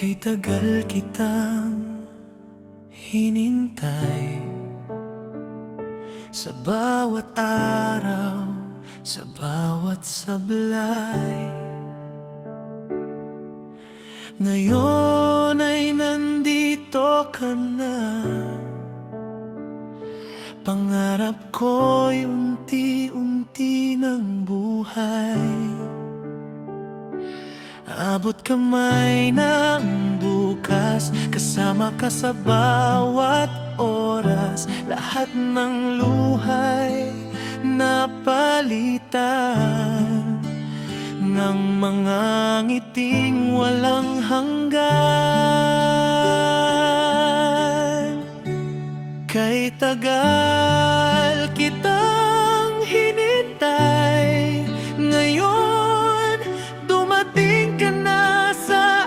Kay tagal kitang hinintay, sa bawat araw, sa bawat sablay. Ngayon ay nandito ka na, pangarap ko'y unti-unti ng buhay. Abot kamay ng bukas, kasama ka sa bawat oras. Lahat ng luhay napalitan ng mga ngiting walang hanggan. Kay tagal kitang hinintay, ngayon dumating ka na sa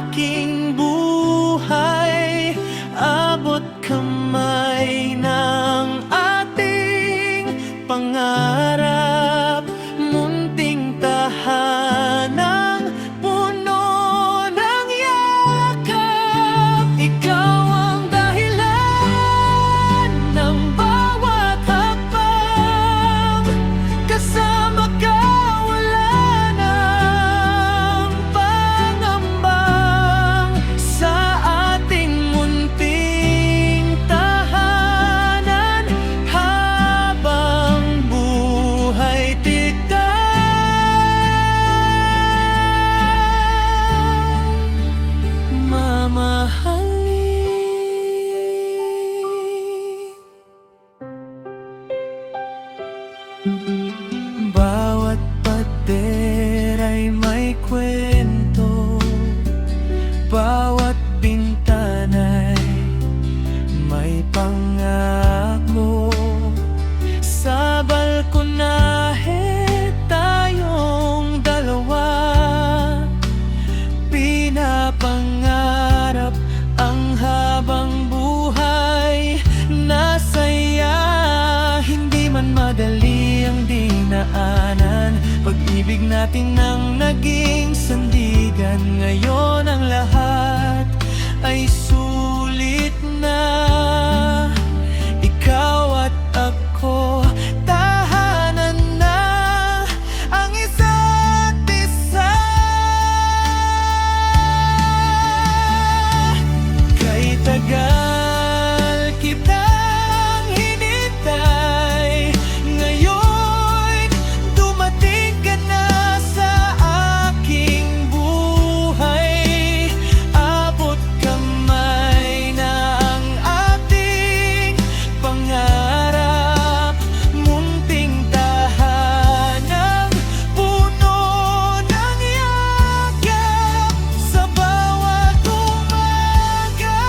aking buhay. Abot kamay ng ating pangarap, munting tahanang puno ng yakap. Ikaw ang dahilan ng bawat hakbang, kasama ka wala ng pangambang. Sa ating munting tahanan, habang buhay mamahalin. Bawat pader ay may kwento, bawat bintana'y may pangako. Sa balkonahe tayong dalawa, pinapangarap ang habang buhay na saya. Hindi man madali ang dinaanan, pag-ibig natin nang naging sandigan. Ngayon ang lahat ay sulit na, ikaw at ako tahanan na ang isa't isa. Kay tagal kitang hinintay, ngayon dumating ka na sa aking buhay. Abot kamay na ang ating pangarap, munting tahanang puno ng yakap. Sa bawat umaga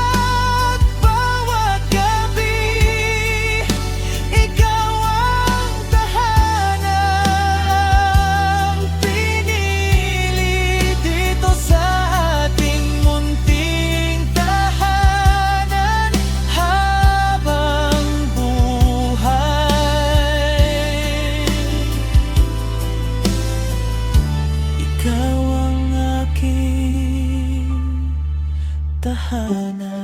at bawat gabi, ikaw ang tahanang pinili dito sa ating munting tahanan, habang buhay. Ikaw ang aking tahanan.